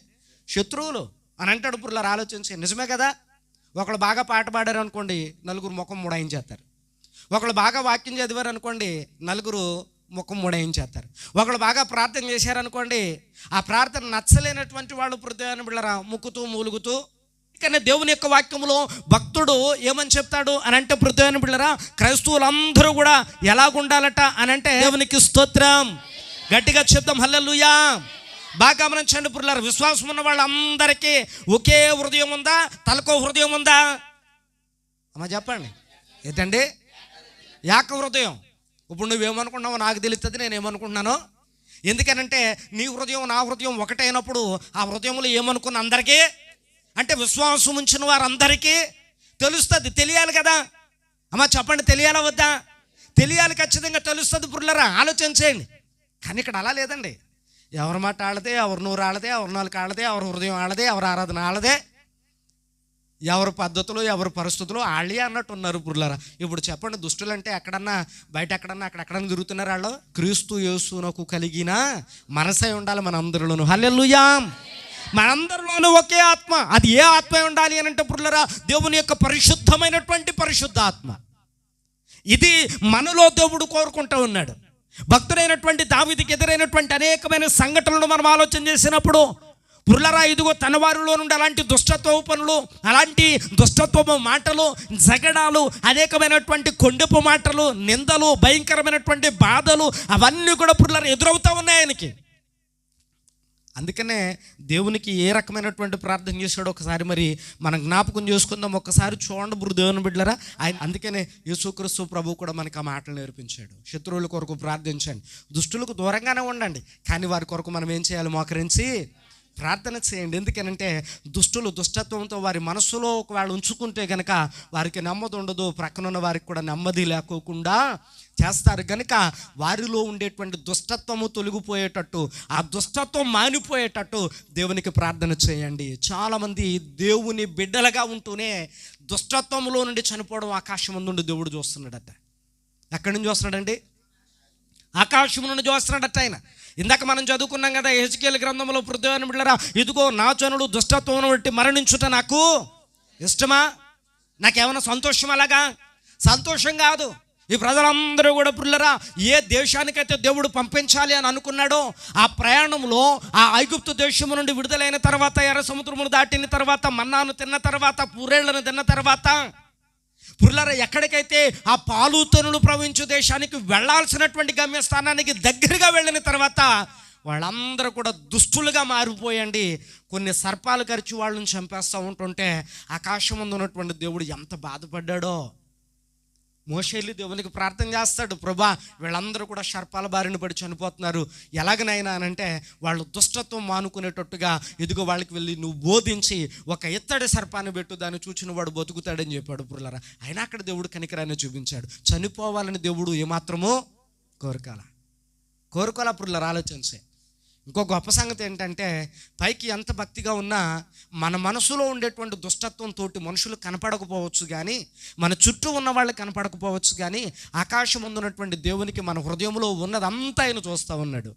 శత్రువులు అని అంటాడు. ఇప్పుడు ఇలా ఆలోచించి నిజమే కదా. ఒకళ్ళు బాగా పాట పాడారు అనుకోండి, నలుగురు ముఖం ముడాయించేస్తారు. ఒకళ్ళు బాగా వాక్యం చదివారు అనుకోండి, నలుగురు ముఖం ముడాయించేస్తారు. ఒకళ్ళు బాగా ప్రార్థన చేశారనుకోండి, ఆ ప్రార్థన నచ్చలేనటువంటి వాళ్ళు హృదయాన్ని బిళ్ళరా ముక్కుతూ మూలుగుతూ. కానీ దేవుని యొక్క వాక్యంలో భక్తుడు ఏమని చెప్తాడు అని అంటే, హృదయాన్ని బిళ్ళరా క్రైస్తవులందరూ కూడా ఎలాగుండాలట అని అంటే, దేవునికి స్తోత్రం, గట్టిగా చెప్తాం హల్లెలూయా. బాగా గమనించండి పురులారా, విశ్వాసం ఉన్న వాళ్ళందరికీ ఒకే హృదయం ఉందా, తలకో హృదయం ఉందా? అమ్మా చెప్పండి, ఏంటండి? ఏక హృదయం. ఇప్పుడు నువ్వేమనుకుంటున్నావో నాకు తెలుస్తుంది, నేను ఏమనుకుంటున్నానో. ఎందుకనంటే నీ హృదయం నా హృదయం ఒకటైనప్పుడు ఆ హృదయంలో ఏమనుకున్న అందరికీ అంటే విశ్వాసం ఉంచిన వారందరికీ తెలుస్తుంది. తెలియాలి కదా అమ్మా చెప్పండి, తెలియాలా వద్దా? తెలియాలి, ఖచ్చితంగా తెలుస్తుంది పురులారా. ఆలోచన చేయండి. కానీ ఇక్కడ అలా లేదండి. ఎవరి మాట ఆడదే, ఎవరి నూరు ఆడదే, ఎవరి నాలుగు ఆడదే, ఎవరి హృదయం ఆడదే, ఎవరి ఆరాధన ఆడదే, ఎవరి పద్ధతులు ఎవరి పరిస్థితులు ఆళ్ళే అన్నట్టు ఉన్నారు పురులారా. ఇప్పుడు చెప్పండి, దుష్టులు అంటే ఎక్కడన్నా బయట అక్కడెక్కడన్నా తిరుగుతున్నారు వాళ్ళు. క్రీస్తు యేసునకు కలిగిన మనసై ఉండాలి మనందరిలోనూ. హల్లెలూయా. మనందరిలోనూ ఒకే ఆత్మ. అది ఏ ఆత్మ ఉండాలి అని అంటే పురులారా, దేవుని యొక్క పరిశుద్ధమైనటువంటి పరిశుద్ధాత్మ. ఇది మనలో దేవుడు కోరుకుంటూ ఉన్నాడు. భక్తుడైనటువంటి దావీదుకి ఎదురైనటువంటి అనేకమైన సంఘటనలు మనం ఆలోచన చేసినప్పుడు పురులరా, ఇదిగో తన వారిలో నుండి అలాంటి దుష్టత్వపు పనులు, అలాంటి దుష్టత్వపు మాటలు, జగడాలు, అనేకమైనటువంటి కొండెపు మాటలు, నిందలు, భయంకరమైనటువంటి బాధలు అవన్నీ కూడా పురులరా ఎదురవుతూ ఉన్నాయి ఆయనకి. అందుకనే దేవునికి ఏ రకమైనటువంటి ప్రార్థన చేశాడో ఒకసారి మరి మనం జ్ఞాపకం చేసుకుందాం. ఒక్కసారి చూడండి దేవుని బిడ్డలారా. ఆయన అందుకనే యేసుక్రీస్తు ప్రభువు కూడా మనకు ఆ మాటలు నేర్పించాడు. శత్రువుల కొరకు ప్రార్థించండి, దుష్టులకు దూరంగానే ఉండండి, కానీ వారి కొరకు మనం ఏం చేయాలి? మోకరించి ప్రార్థన చేయండి. ఎందుకనంటే దుష్టులు దుష్టత్వంతో వారి మనస్సులో ఒకవేళ ఉంచుకుంటే కనుక వారికి నెమ్మది ఉండదు, ప్రక్కనున్న వారికి కూడా నెమ్మది లేకోకుండా చేస్తారు. కనుక వారిలో ఉండేటువంటి దుష్టత్వము తొలగిపోయేటట్టు, ఆ దుష్టత్వం మానిపోయేటట్టు దేవునికి ప్రార్థన చేయండి. చాలామంది దేవుని బిడ్డలుగా ఉంటూనే దుష్టత్వంలో నుండి చనిపోవడం ఆకాశం నుండి దేవుడు చూస్తున్నాడట. ఎక్కడి నుంచి చూస్తున్నాడండి? ఆకాశం నుండి చూస్తున్నాడట ఆయన. ఇందాక మనం చదువుకున్నాం కదా యెహెజ్కేలు గ్రంథంలో, పృథ్వీ బిడ్డలారా, ఇదిగో నా జనులు దుష్టత్వం బట్టి మరణించుట నాకు ఇష్టమా? నాకేమైనా సంతోషం అలాగా? సంతోషం కాదు. ఈ ప్రజలందరూ కూడా పుల్లరా ఏ దేశానికైతే దేవుడు పంపించాలి అని అనుకున్నాడో ఆ ప్రయాణంలో ఆ ఐగుప్తు దేశం నుండి విడుదలైన తర్వాత, ఎర్ర సముద్రమును దాటిన తర్వాత, మన్నాను తిన్న తర్వాత, పూరేళ్లను తిన్న తర్వాత, పుల్లరా ఎక్కడికైతే ఆ పాలుతనులు ప్రవహించు దేశానికి వెళ్ళాల్సినటువంటి గమ్యస్థానానికి దగ్గరగా వెళ్ళిన తర్వాత వాళ్ళందరూ కూడా దుష్టులుగా మారిపోయండి. కొన్ని సర్పాలు కరిచి వాళ్ళని చంపేస్తూ ఉంటుంటే ఆకాశం ముందు ఉన్నటువంటి దేవుడు ఎంత బాధపడ్డాడో. మోషే వెళ్ళి దేవునికి ప్రార్థన చేస్తాడు, ప్రభా వీళ్ళందరూ కూడా సర్పాల బారిన పడి చనిపోతున్నారు, ఎలాగనైనా అనంటే వాళ్ళు దుష్టత్వం మానుకునేటట్టుగా ఇదిగో వాళ్ళకి వెళ్ళి నువ్వు బోధించి ఒక ఇత్తడి సర్పాన్ని పెట్టు, దాన్ని చూచిన వాడు బతుకుతాడని చెప్పాడు పుల్లరా. అయినా అక్కడ దేవుడు కనికరాన్ని చూపించాడు. చనిపోవాలని దేవుడు ఏమాత్రమో కోరుకోలా పుల్లరా. ఆలోచించే ఇంకో గొప్ప సంగతి ఏంటంటే, పైకి ఎంత భక్తిగా ఉన్నా మన మనసులో ఉండేటువంటి దుష్టత్వంతో మనుషులు కనపడకపోవచ్చు కానీ, మన చుట్టూ ఉన్న వాళ్ళు కనపడకపోవచ్చు కానీ, ఆకాశం ముందున్నటువంటి దేవునికి మన హృదయంలో ఉన్నదంతా ఆయన చూస్తూ ఉన్నాడు.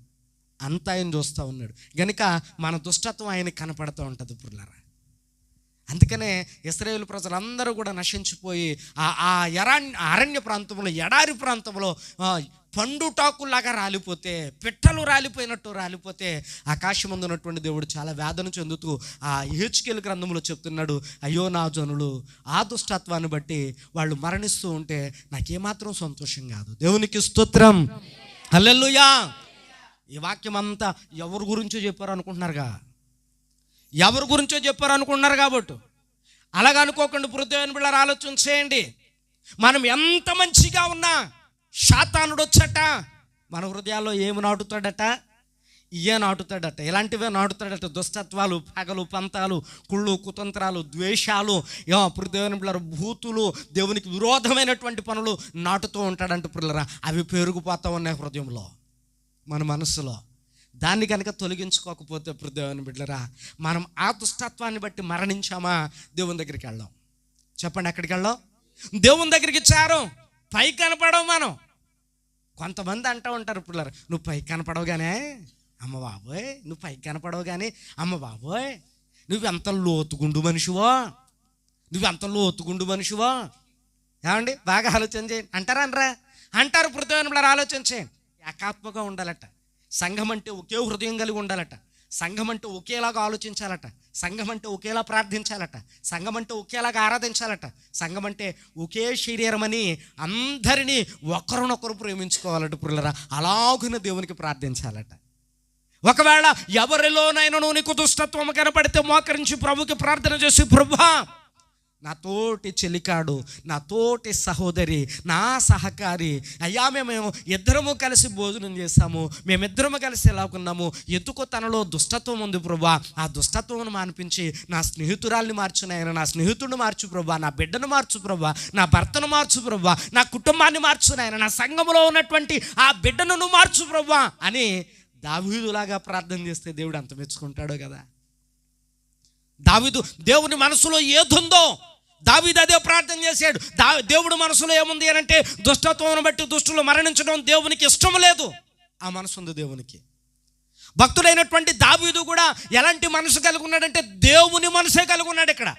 గనుక మన దుష్టత్వం ఆయనకి కనపడుతూ ఉంటుంది పుల్లరా. అందుకనే ఇశ్రాయేలు ప్రజలందరూ కూడా నశించిపోయి ఆ అరణ్య ప్రాంతంలో, ఎడారి ప్రాంతంలో పండుటాకుల్లాగా రాలిపోతే, పిట్టలు రాలిపోతే ఆకాశం ముందు ఉన్నటువంటి దేవుడు చాలా వేదన చెందుతూ ఆ యెహెజ్కేలు గ్రంథంలో చెప్తున్నాడు, అయ్యో నా జనులు ఆ దుష్టత్వాన్ని బట్టి వాళ్ళు మరణిస్తూ ఉంటే నాకేమాత్రం సంతోషం కాదు. దేవునికి స్తోత్రం, హల్లెలూయా. ఈ వాక్యం అంతా ఎవరి గురించో చెప్పారు అనుకుంటున్నారు కాబట్టి అలాగ అనుకోకుండా హృదయాన్ని బిళ్ళ ఆలోచన చేయండి. మనం ఎంత మంచిగా ఉన్నా శాతానుడు వచ్చట మన హృదయాల్లో ఏమి నాటుతాడట? నాటుతాడట. ఇలాంటివే నాటుతాడట. దుష్టత్వాలు, పగలు, పంతాలు, కుళ్ళు, కుతంత్రాలు, ద్వేషాలు, హృదయాన్ని బిళ్ళ భూతులు, దేవునికి విరోధమైనటువంటి పనులు నాటుతూ ఉంటాడంట పిల్లరా. అవి పెరిగిపోతూ ఉన్నాయి హృదయంలో, మన మనసులో. దాన్ని కనుక తొలగించుకోకపోతే దేవుని బిడ్డలరా, మనం ఆ దుష్టత్వాన్ని బట్టి మరణించామా, దేవుని దగ్గరికి వెళ్దాం. చెప్పండి, ఎక్కడికి వెళ్దాం? దేవుని దగ్గరికి చేరం. పైకి కనపడవు మనం. కొంతమంది అంటూ ఉంటారు పిల్లలు, నువ్వు పైకి కనపడవుగానే అమ్మ బాబోయ్, నువ్వు పైకి కనపడవుగానే అమ్మ బాబోయ్, నువ్వెంత లోతుగుండు మనిషివో. ఏమండి, బాగా ఆలోచన చేయండి. అంటారు హృదయాన్ని బిళ్ళ ఆలోచన చేయండి. ఏకాత్మగా ఉండాలట. సంఘం అంటే ఒకే హృదయం కలిగి ఉండాలట. సంఘం అంటే ఒకేలాగా ఆలోచించాలట. సంఘం అంటే ఒకేలా ప్రార్థించాలట. సంఘం అంటే ఒకేలాగా ఆరాధించాలట. సంఘం అంటే ఒకే శరీరం అని అందరినీ ఒకరినొకరు ప్రేమించుకోవాలట పిల్లరా. అలాగున దేవునికి ప్రార్థించాలట. ఒకవేళ ఎవరిలోనైనా నీకు దుష్టత్వం కనపడితే మోకరించి ప్రభుకి ప్రార్థన చేసి, ప్రభువా నా తోటి చెలికాడు, నా తోటి సహోదరి, నా సహకారి, అయ్యా మేము ఇద్దరము కలిసి భోజనం చేస్తాము, మేమిద్దరము కలిసి ఎలా ఉన్నాము, ఎందుకో తనలో దుష్టత్వం ఉంది ప్రభా, ఆ దుష్టత్వం మానిపించి నా స్నేహితురాల్ని మార్చు నాయన, నా స్నేహితుడిని మార్చు ప్రభా, నా బిడ్డను మార్చు ప్రభా, నా భర్తను మార్చు ప్రభా, నా కుటుంబాన్ని మార్చు నాయన, నా సంఘంలో ఉన్నటువంటి ఆ బిడ్డను మార్చు ప్రభా అని దావీదులాగా ప్రార్థన చేస్తే దేవుడు అంత మెచ్చుకుంటాడో కదా. దావీదు దేవుని మనసులో ఏదుందో దావీదు అదే ప్రార్థన చేశాడు. దేవుడు మనసులో ఏముంది అని అంటే, దుష్టత్వం బట్టి దుష్టులు మరణించడం దేవునికి ఇష్టం లేదు. ఆ మనసు ఉంది దేవునికి. భక్తుడైనటువంటి దావీదు కూడా ఎలాంటి మనసు కలిగి ఉన్నాడంటే, దేవుని మనసే కలిగి ఉన్నాడు. ఇక్కడ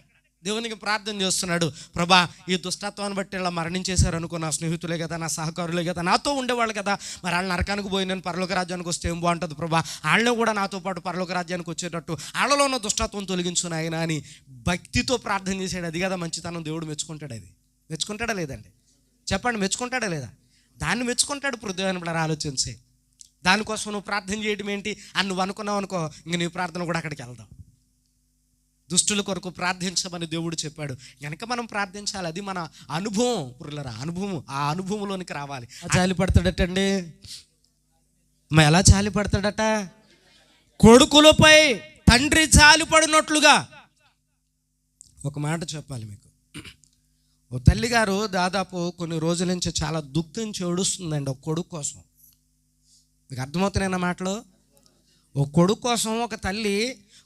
దేవునికి ప్రార్థన చేస్తున్నాడు, ప్రభా ఈ దుష్టత్వాన్ని బట్టి ఇలా మరణించేశారు అనుకో, నా స్నేహితులే కదా, నా సహకారులే కదా, నాతో ఉండేవాళ్ళు కదా, మరి వాళ్ళు నరకానికి పోయి నేను పరలోక రాజ్యానికి వస్తే ఏం బాగుంటుంది ప్రభా, వాళ్ళని కూడా నాతో పాటు పరలోక రాజ్యానికి వచ్చేటట్టు వాళ్ళలో ఉన్న దుష్టత్వం తొలగించు నాయన అని భక్తితో ప్రార్థన చేశాడు. అది కదా మంచితనం. దేవుడు మెచ్చుకుంటాడు. అది మెచ్చుకుంటాడా లేదండి? చెప్పండి, మెచ్చుకుంటాడా లేదా? దాన్ని మెచ్చుకుంటాడు. హృదయాన్ని కూడా ఆలోచించి దానికోసం నువ్వు ప్రార్థన చేయడం ఏంటి అని నువ్వు అనుకున్నావు అనుకో, ఇంక నీ ప్రార్థన కూడా అక్కడికి వెళ్దాం. దుష్టుల కొరకు ప్రార్థించమని దేవుడు చెప్పాడు. కనుక మనం ప్రార్థించాలి. అది మన అనుభవం పురులరా, అనుభవం. ఆ అనుభవంలోనికి రావాలి. జాలి పడతాడటండి. ఎలా జాలి పడతాడట? కొడుకులపై తండ్రి జాలి పడినట్లుగా. ఒక మాట చెప్పాలి మీకు. ఓ తల్లిగారు దాదాపు కొన్ని రోజుల నుంచి చాలా దుఃఖించి ఏడుస్తుందండి ఒక కొడుకు కోసం. మీకు అర్థమవుతున్నాయన్న మాటలు? ఒక కొడుకు కోసం ఒక తల్లి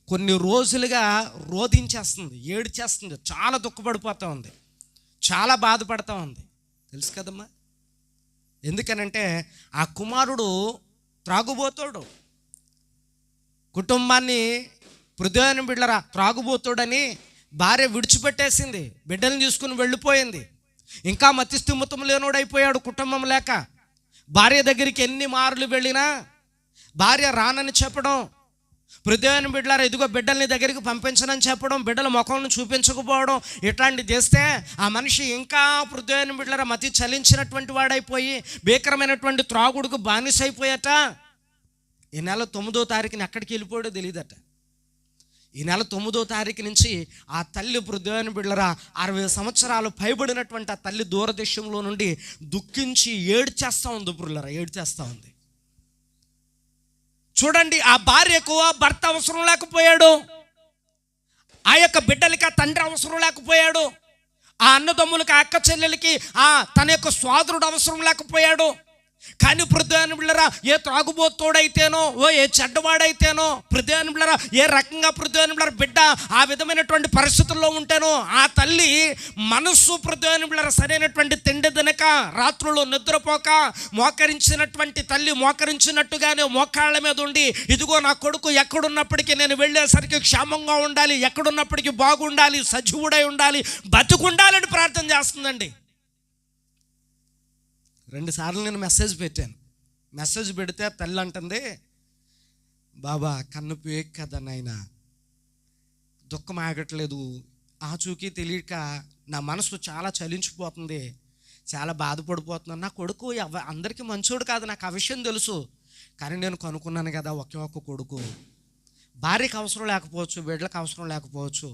కొన్ని రోజులుగా రోధించేస్తుంది, ఏడ్చేస్తుంది, చాలా దుఃఖపడిపోతూ ఉంది, చాలా బాధపడుతూ ఉంది. తెలుసు కదమ్మా. ఎందుకనంటే ఆ కుమారుడు త్రాగుబోతాడు. కుటుంబాన్ని హృదయాన్ని బిడ్డరా త్రాగుబోతాడని భార్య విడిచిపెట్టేసింది, బిడ్డలను తీసుకుని వెళ్ళిపోయింది. ఇంకా మతిస్థిమితం లేనోడైపోయాడు కుటుంబం లేక. భార్య దగ్గరికి ఎన్ని మార్లు వెళ్ళినా భార్య రానని చెప్పడం, హృదయాన్ని బిడ్డలారా ఇదిగో బిడ్డల్ని దగ్గరికి పంపించనని చెప్పడం, బిడ్డల ముఖంను చూపించకపోవడం, ఇట్లాంటివి చేస్తే ఆ మనిషి ఇంకా హృదయాన్ని బిడ్డలారా మతి చలించినటువంటి వాడైపోయి భీకరమైనటువంటి త్రాగుడుకు బానిసైపోయాట. ఈ నెల 9వ తారీఖుని ఎక్కడికి వెళ్ళిపోయాడో తెలియదట. ఈ నెల 9వ తారీఖు నుంచి ఆ తల్లి హృదయాన్ని బిడ్డలారా 60 సంవత్సరాలు పైబడినటువంటి ఆ తల్లి దూరదేశంలో నుండి దుఃఖించి ఏడ్చేస్తూ ఉంది. బిడ్డలారా ఏడ్చేస్తూ ఉంది. చూడండి, ఆ భార్యకు ఆ భర్త అవసరం లేకపోయాడు, ఆ యొక్క బిడ్డలకి ఆ తండ్రి అవసరం లేకపోయాడు, ఆ అన్నదమ్ములకి ఆ అక్క చెల్లెలకి ఆ తన యొక్క సోదరుడు అవసరం లేకపోయాడు. కానీ హృదయాన్ని బిడ్డలారా ఏ త్రాగుబోతోడైతేనో, ఏ చెడ్డవాడైతేనో, హృదయాన్ని బిడ్డలారా ఏ రకంగా హృదయాన్ని బిడ్డలారా బిడ్డ ఆ విధమైనటువంటి పరిస్థితుల్లో ఉంటేనో ఆ తల్లి మనస్సు హృదయాన్ని బిడ్డలారా సరైనటువంటి తిండి తినక, రాత్రులు నిద్రపోక, మోకరించినటువంటి తల్లి మోకరించినట్టుగానే మోకాళ్ళ మీద ఉండి ఇదిగో నా కొడుకు ఎక్కడున్నప్పటికీ నేను వెళ్ళేసరికి క్షేమంగా ఉండాలి, ఎక్కడున్నప్పటికీ బాగుండాలి, సజీవుడై ఉండాలి, బతుకుండాలని ప్రార్థన చేస్తుందండి. 2 సార్లు నేను మెసేజ్ పెట్టాను. మెసేజ్ పెడితే తల్లి అంటుంది, బాబా కన్ను పేక్ కదా నాయనా, దుఃఖం ఆగట్లేదు, ఆచూకీ తెలియక నా మనసు చాలా చలించిపోతుంది, చాలా బాధపడిపోతున్నాను. నా కొడుకు అందరికీ మంచోడు కాదు, నాకు ఆ విషయం తెలుసు, కానీ నేను కనుక్కున్నాను కదా ఒకే ఒక్క కొడుకు. భార్యకు అవసరం లేకపోవచ్చు, బిడ్డలకు అవసరం లేకపోవచ్చు,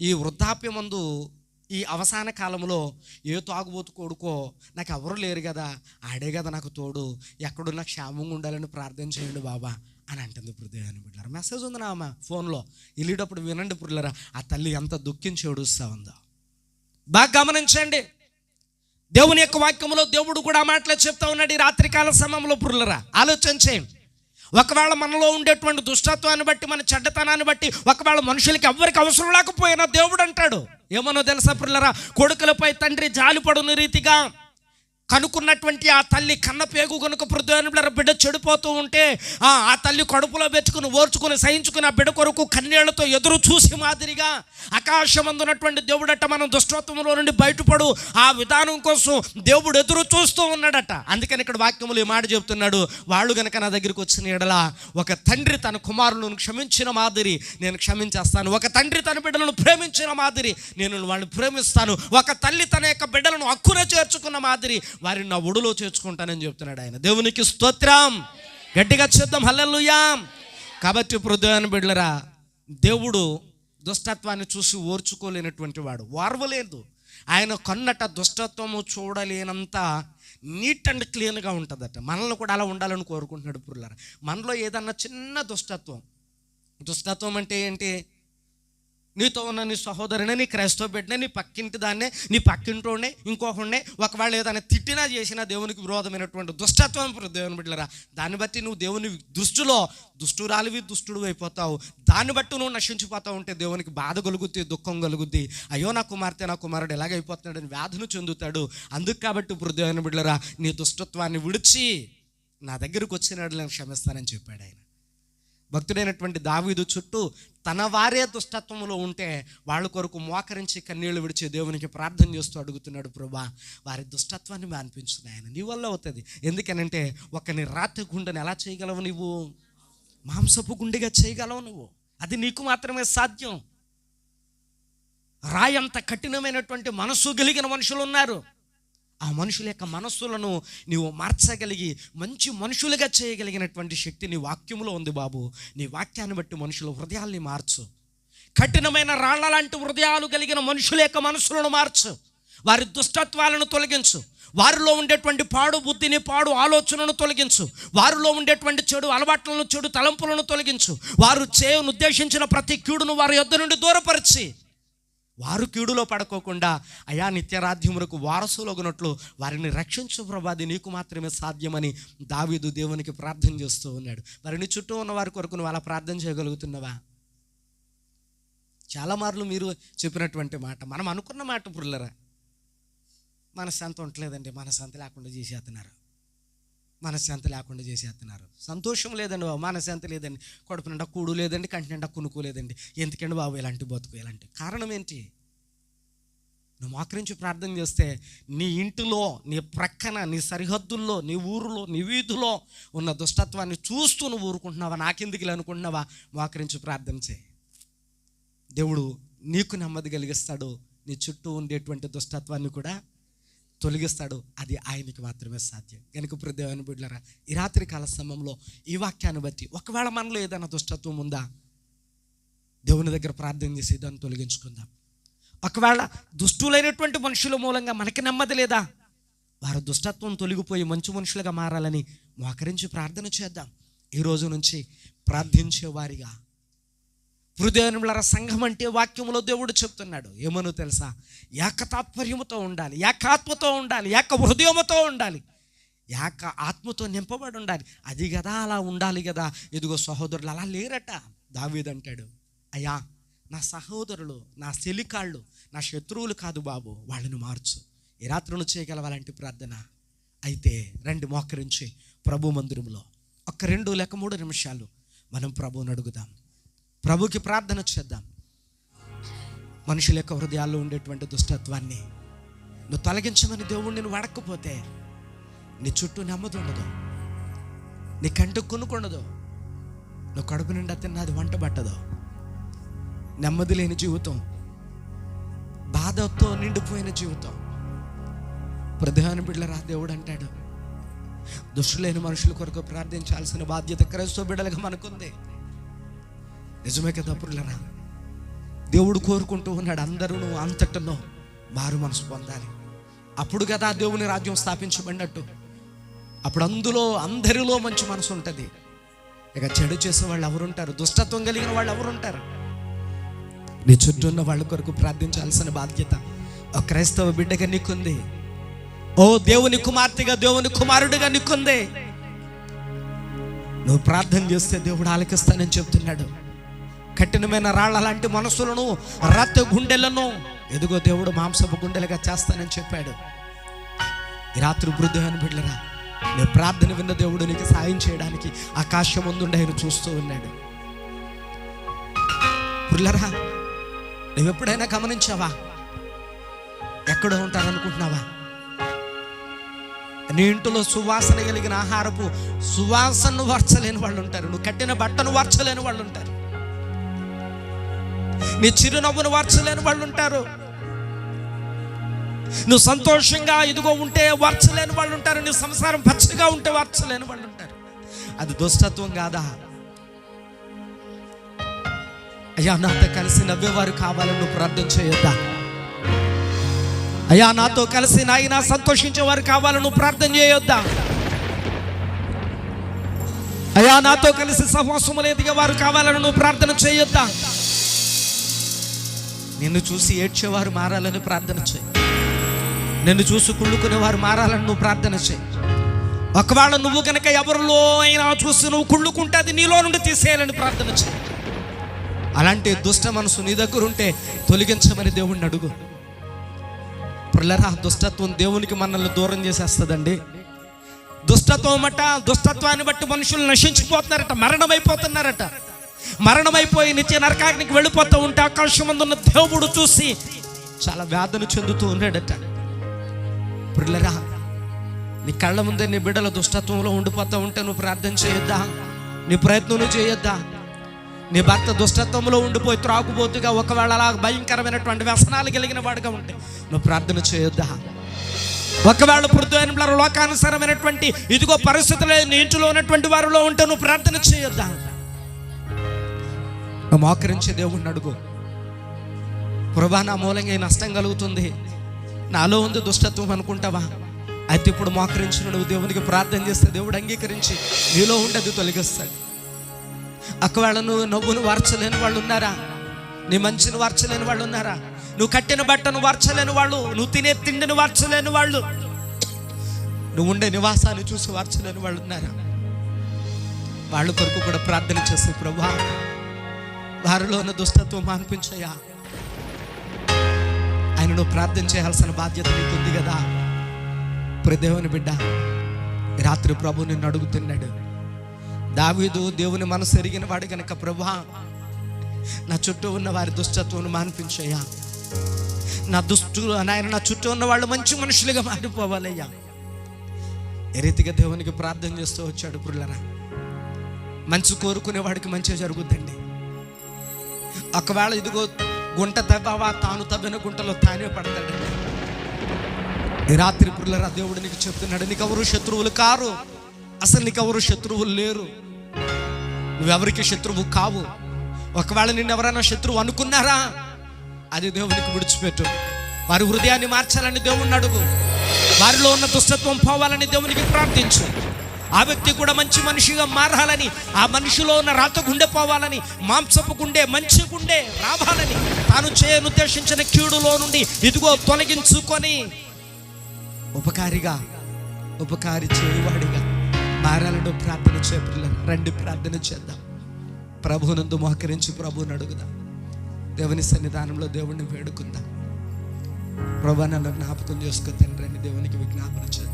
ఈ వృద్ధాప్యమందు ఈ అవసాన కాలంలో ఏ తాగుబోతు కొడుకో నాకు ఎవరు లేరు కదా, ఆడే కదా నాకు తోడు, ఎక్కడున్నా క్షేమంగా ఉండాలని ప్రార్థన చేయండి బాబా అని అంటుంది. హృదయాన్ని బిడ్డలారా మెసేజ్ ఉంది నా అమ్మ ఫోన్లో, వెళ్ళేటప్పుడు వినండి బిడ్డలారా ఆ తల్లి ఎంత దుఃఖించి ఏడుస్తూ ఉందో. బాగా గమనించండి, దేవుని యొక్క వాక్యంలో దేవుడు కూడా మాటలు చెప్తా ఉన్నాడు. ఈ రాత్రికాల సమయంలో బిడ్డలారా ఆలోచన చేయండి. ఒకవేళ మనలో ఉండేటువంటి దుష్టత్వాన్ని బట్టి, మన చెడ్డతనాన్ని బట్టి ఒకవేళ మనుషులకి ఎవ్వరికి అవసరం లేకపోయినా దేవుడు అంటాడు ఏమనో తెలుసా పిల్లరా, కొడుకులపై తండ్రి జాలిపడుని రీతిగా కనుక్కున్నటువంటి ఆ తల్లి కన్న పేగు కనుక హృదయాన్ని బిడ్డ చెడిపోతూ ఉంటే ఆ తల్లి కడుపులో పెట్టుకుని ఓర్చుకుని సహించుకుని ఆ బిడ్డ కొరకు కన్నీళ్లతో ఎదురు చూసి మాదిరిగా ఆకాశమందున్నటువంటి దేవుడట మనం దుష్టత్వంలో నుండి బయటపడు ఆ విధానం కోసం దేవుడు ఎదురు చూస్తూ ఉన్నాడట. అందుకని ఇక్కడ వాక్యములు ఈ మాట చెప్తున్నాడు, వాళ్ళు గనక నా దగ్గరికి వచ్చిన ఎడల ఒక తండ్రి తన కుమారులను క్షమించిన మాదిరి నేను క్షమించేస్తాను, ఒక తండ్రి తన బిడ్డలను ప్రేమించిన మాదిరి నేను వాళ్ళని ప్రేమిస్తాను, ఒక తల్లి తన యొక్క బిడ్డలను హక్కున చేర్చుకున్న మాదిరి వారిని నా ఒడిలో చేర్చుకుంటానని చెప్తున్నాడు ఆయన. దేవునికి స్తోత్రం, గట్టిగా చెప్తాం హల్లెలూయా. కాబట్టి హృదయాన్ని బిడ్డలారా దేవుడు దుష్టత్వాన్ని చూసి ఓర్చుకోలేనటువంటి వాడు, ఓర్వలేదు. ఆయన కన్నట దుష్టత్వము చూడలేనంత నీట్ అండ్ క్లీన్గా ఉంటుందట. మనల్ని కూడా అలా ఉండాలని కోరుకుంటున్నాడు పిల్లలారా. మనలో ఏదన్నా చిన్న దుష్టత్వం అంటే ఏంటి, నీతో ఉన్న నీ సహోదరునే, నీ క్రైస్తవ బిడ్డనే, నీ పక్కింటి దాన్నే, నీ పక్కింటోనే, ఇంకొకనే ఒకవేళ ఏదైనా తిట్టినా చేసినా దేవునికి విరోధమైనటువంటి దుష్టత్వం దేవుని బిడ్డలారా, దాన్ని బట్టి నువ్వు దేవుని దృష్టిలో దుష్టురాలివి, దుష్టుడు అయిపోతావు. దాన్ని బట్టి నువ్వు నశించిపోతావు ఉంటే దేవునికి బాధ కలుగుద్ది, దుఃఖం కలుగుద్ది. అయ్యో నా కుమార్తె నా కుమారుడు ఎలాగైపోతున్నాడని వ్యాధులు చెందుతాడు. అందుకు కాబట్టి దేవుని బిడ్డలారా నీ దుష్టత్వాన్ని విడిచి నా దగ్గరకు వచ్చినాడు నేను క్షమిస్తానని చెప్పాడు ఆయన. భక్తుడైనటువంటి దావీదు చుట్టూ తన వారే దుష్టత్వంలో ఉంటే వాళ్ళ కొరకు మోకరించి కన్నీళ్లు విడిచి దేవునికి ప్రార్థన చేస్తూ అడుగుతున్నాడు, ప్రభా వారి దుష్టత్వాన్ని మాన్పించున్నాయి ఆయన, నీ వల్ల అవుతుంది. ఎందుకనంటే ఒకని రాతి గుండెని ఎలా చేయగలవు నువ్వు, మాంసపు గుండెగా చేయగలవు నువ్వు, అది నీకు మాత్రమే సాధ్యం. రాయంత కఠినమైనటువంటి మనస్సు కలిగిన మనుషులు ఉన్నారు. ఆ మనుషుల యొక్క మనస్సులను నీవు మార్చగలిగి మంచి మనుషులుగా చేయగలిగినటువంటి శక్తి నీ వాక్యంలో ఉంది బాబు. నీ వాక్యాన్ని బట్టి మనుషుల హృదయాల్ని మార్చు. కఠినమైన రాళ్ల లాంటి హృదయాలు కలిగిన మనుషుల యొక్క మనస్సులను మార్చు. వారి దుష్టత్వాలను తొలగించు. వారిలో ఉండేటువంటి పాడు బుద్ధిని, పాడు ఆలోచనను తొలగించు. వారిలో ఉండేటువంటి చెడు అలవాట్లను, చెడు తలంపులను తొలగించు. వారు చేయను ఉద్దేశించిన ప్రతి కీడును వారి యొద్ద నుండి దూరపరిచి వారు కీడులో పడుకోకుండా అయా నిత్యరాధ్యములకు వారసులగునట్లు వారిని రక్షించు ప్రభా, అది నీకు మాత్రమే సాధ్యమని దావీదు దేవునికి ప్రార్థన చేస్తూ ఉన్నాడు. మరి నీ చుట్టూ ఉన్న వారి కొరకు నువ్వు అలా ప్రార్థన చేయగలుగుతున్నావా? చాలా మార్లు మీరు చెప్పినటువంటి మాట, మనం అనుకున్న మాట పుల్లరా, మనశ్శాంతి ఉండలేదండి, మనశ్శాంతి లేకుండా చేసేస్తున్నారు. మనశ్శాంతి లేకుండా చేసేస్తున్నారు. సంతోషం లేదండి బాబు, మనశ్శాంతి లేదండి, కడుపు నిండా కూడు లేదండి, కంటి నిండా కునుకు లేదండి. ఎందుకండి బాబు ఇలాంటి బతుకు? ఇలాంటి కారణం ఏంటి? నువ్వు మోకరించి ప్రార్థన చేస్తే నీ ఇంటిలో, నీ ప్రక్కన, నీ సరిహద్దుల్లో, నీ ఊరిలో, నీ వీధిలో ఉన్న దుష్టత్వాన్ని చూస్తూ నువ్వు ఊరుకుంటున్నావా? నాకెందుకు ఇలా అనుకుంటున్నావా? మోకరించి ప్రార్థన చేయి. దేవుడు నీకు నెమ్మది కలిగిస్తాడు, నీ చుట్టూ ఉండేటువంటి దుష్టత్వాన్ని కూడా తొలగిస్తాడు. అది ఆయనకి మాత్రమే సాధ్యం. కనుక ఇప్పుడు దేవుని బిడ్డలారా, ఈ రాత్రి కాల సమయంలో ఈ వాక్యాన్ని బట్టి ఒకవేళ మనలో ఏదైనా దుష్టత్వం ఉందా, దేవుని దగ్గర ప్రార్థన చేసి దాన్ని తొలగించుకుందాం. ఒకవేళ దుష్టులైనటువంటి మనుషుల మూలంగా మనకి నెమ్మది లేదా, వారి దుష్టత్వం తొలగిపోయి మంచి మనుషులుగా మారాలని మోకరించి ప్రార్థన చేద్దాం. ఈ రోజు నుంచి ప్రార్థించేవారిగా హృదయముల సంఘం అంటే వాక్యంలో దేవుడు చెప్తున్నాడు ఏమనో తెలుసా? ఏకతాత్పర్యముతో ఉండాలి, ఏకాత్మతో ఉండాలి, ఏక హృదయముతో ఉండాలి, ఏక ఆత్మతో నింపబడి ఉండాలి. అది కదా అలా ఉండాలి కదా. ఇదిగో సహోదరులు అలా లేరట. దావీదు అంటాడు, అయ్యా నా సహోదరులు, నా చెలికాళ్ళు, నా శత్రువులు కాదు బాబు, వాళ్ళని మార్చు. ఈ రాత్రులు చేయగలవాలంటే ప్రార్థన. అయితే రండి మోకరించి ప్రభు మందిరంలో 1, 2 లేక 3 నిమిషాలు మనం ప్రభువుని అడుగుదాం, ప్రభుకి ప్రార్థన చేద్దాం. మనుషుల యొక్క హృదయాల్లో ఉండేటువంటి దుష్టత్వాన్ని నువ్వు తొలగించమని దేవుడు నేను వాడకపోతే నీ చుట్టూ నెమ్మది ఉండదు, నీ కంటికి కొనుక్కుండదు, నువ్వు కడుపు నిండా తిన్నది వంట పట్టదు. నెమ్మది లేని జీవితం, బాధతో నిండిపోయిన జీవితం. ప్రధాన బిడ్డలరా, దేవుడు అంటాడు దుష్టులైన మనుషుల కొరకు ప్రార్థించాల్సిన బాధ్యత క్రైస్తవ బిడ్డలుగా మనకుంది. నిజమే కదా పురులరా? దేవుడు కోరుకుంటూ ఉన్నాడు అందరూ అంతటనో మారు మనసు పొందాలి. అప్పుడు కదా దేవుని రాజ్యం స్థాపించబడినట్టు. అప్పుడు అందరిలో మంచి మనసు ఉంటుంది. ఇక చెడు చేసే వాళ్ళు ఎవరుంటారు? దుష్టత్వం కలిగిన వాళ్ళు ఎవరుంటారు? నీ చుట్టూ ఉన్న వాళ్ళ కొరకు ప్రార్థించాల్సిన బాధ్యత ఒక క్రైస్తవ బిడ్డగా నీకుంది. ఓ దేవుని కుమార్తెగా, దేవుని కుమారుడిగా నీకుంది. నువ్వు ప్రార్థన చేస్తే దేవుడు ఆలకిస్తానని చెప్తున్నాడు. కఠినమైన రాళ్ళ లాంటి మనసులను, రక్త గుండెలను ఎదుగో దేవుడు మాంసపు గుండెలుగా చేస్తానని చెప్పాడు. ఈ రాత్రి బృద్ధమైన బిడ్డలరా, నీ ప్రార్థన విన్న దేవుడు నీకు సాయం చేయడానికి ఆకాశం ముందుండి ఆయన చూస్తూ ఉన్నాడు. బిడ్డలరా, నువ్వు ఎప్పుడైనా గమనించావా? ఎక్కడో ఉంటారనుకుంటున్నావా? నీ ఇంటిలో సువాసన కలిగిన ఆహారపు సువాసనను వర్చలేని వాళ్ళు ఉంటారు. నువ్వు కట్టిన బట్టను వర్చలేని వాళ్ళు ఉంటారు. నీ చిరునవ్వును వర్చలేని వాళ్ళు ఉంటారు. నువ్వు సంతోషంగా ఇదిగో ఉంటే వర్చలేని వాళ్ళు ఉంటారు. నీ సంసారం పచ్చగా ఉంటే వర్చలేని వాళ్ళు ఉంటారు. అది దుష్టత్వం కాదా? అయ్యా నాతో కలిసి నవ్వేవారు కావాలని నువ్వు ప్రార్థన చేయొద్దా? అయ్యా నాతో కలిసి నాయన సంతోషించేవారు కావాలని నువ్వు ప్రార్థన చేయొద్దా? అయ్యా నాతో కలిసి సహవాసములు ఎదిగేవారు కావాలని నువ్వు ప్రార్థన చేయొద్దా? నిన్ను చూసి ఏడ్చేవారు మారాలని ప్రార్థన చేయి. నిన్ను చూసి కుళ్ళుకునేవారు మారాలని నువ్వు ప్రార్థన చేయి. ఒకవేళ నువ్వు కనుక ఎవరిలో అయినా చూసి నువ్వు కుళ్ళుకుంటే అది నీలో నుండి తీసేయాలని ప్రార్థన చేయి. అలాంటి దుష్ట మనసు నీ దగ్గర ఉంటే తొలగించమని దేవుణ్ణి అడుగు. పిల్లరా, దుష్టత్వం దేవునికి మనల్ని దూరం చేసేస్తుందండి. దుష్టత్వాన్ని బట్టి మనుషులు నశించిపోతున్నారట, మరణమైపోతున్నారట. మరణమైపోయి నిత్య నరకానికి వెళ్ళిపోతూ ఉంటే ఆకాశం ముందున్న దేవుడు చూసి చాలా వేదన చెందుతూ ఉన్నాడట. పిల్లరా, నీ కళ్ళ ముందే నీ బిడ్డల దుష్టత్వంలో ఉండిపోతూ ఉంటే నువ్వు ప్రార్థన చేయొద్దా? నీ ప్రయత్నం చేయొద్దా? నీ భర్త దుష్టత్వంలో ఉండిపోయి త్రాగుబోతుగా ఒకవేళ అలా భయంకరమైనటువంటి వ్యసనాలు కలిగిన వాడుగా ఉంటే నువ్వు ప్రార్థన చేయొద్దా? ఒకవేళ పృథ్వీల లోకానుసారమైనటువంటి ఇదిగో పరిస్థితులు నీ ఇంటిలో ఉన్నటువంటి వారిలో ఉంటే నువ్వు ప్రార్థన చేయొద్దా? నువ్వు మోకరించే దేవుణ్ణి అడుగు. ప్రభువా, నా మూలంగా నష్టం కలుగుతుంది, నాలో ఉంది దుష్టత్వం అనుకుంటావా? అయితే ఇప్పుడు మోకరించిన నువ్వు దేవునికి ప్రార్థన చేస్తే దేవుడు అంగీకరించి నీలో ఉండేది తొలగిస్తాడు. ఒకవేళ నువ్వు నవ్వును వార్చలేని వాళ్ళు ఉన్నారా? నీ మంచిని వార్చలేని వాళ్ళు ఉన్నారా? నువ్వు కట్టిన బట్టను వార్చలేని వాళ్ళు, నువ్వు తినే తిండిని వార్చలేని వాళ్ళు, నువ్వు ఉండే నివాసాన్ని చూసి వార్చలేని వాళ్ళు ఉన్నారా? వాళ్ళ కొరకు కూడా ప్రార్థన చేస్తే ప్రభువా, వారిలో ఉన్న దుష్టత్వం మాన్పించయ్యా. ఆయన నువ్వు ప్రార్థన చేయాల్సిన బాధ్యత నీకు ఉంది కదా. దేవుని బిడ్డ, ఈ రాత్రి ప్రభు నిన్ను అడుగుతున్నాడు. దావీదు దేవుని మనసు ఎరిగిన వాడు కనుక, ప్రభువా నా చుట్టూ ఉన్న వారి దుష్టత్వం మాన్పించయ్యా, నా చుట్టూ ఉన్న వాళ్ళు మంచి మనుషులుగా మారిపోవాలయ్యా. ఏ రీతిగా దేవునికి ప్రార్థన చేస్తూ వచ్చాడు ప్రియులారా. మంచి కోరుకునే వాడికి మంచి జరుగుద్దండి. ఒకవేళ ఇదిగో గుంట తవ్వావా, తాను తవ్విన గుంటలో తానే పడతాడండి. ఈ రాత్రి ప్రియులారా దేవుడు నీకు చెప్తున్నాడు, నీకెవరు శత్రువులు కారు, అసలు నీకెవరు శత్రువులు లేరు, నువ్వెవరికి శత్రువు కావు. ఒకవేళ నిన్ను ఎవరైనా శత్రువు అనుకున్నారా, అది దేవునికి విడిచిపెట్టు. వారి హృదయాన్ని మార్చాలని దేవుణ్ణి అడుగు, వారిలో ఉన్న దుష్టత్వం పోవాలని దేవునికి ప్రార్థించు. ఆ వ్యక్తి కూడా మంచి మనిషిగా మారాలని, ఆ మనిషిలో ఉన్న రాత గుండె పోవాలని, మాంసపు గుండె మంచి గుండె రావాలని, తాను చేయనుద్దేశించిన కీడులో నుండి ఇదిగో తొలగించుకొని ఉపకారి చేయవాడిగా మారాలని ప్రార్థన చేయాలి. రండి ప్రార్థన చేద్దాం. ప్రభువునందు మోకరించి ప్రభువుని అడుగుదాం. దేవుని సన్నిధానంలో దేవుణ్ణి వేడుకుందాం. ప్రభువా నన్ను జ్ఞాపకం చేసుకో తండ్రి అని దేవునికి విజ్ఞాపన చేద్దాం.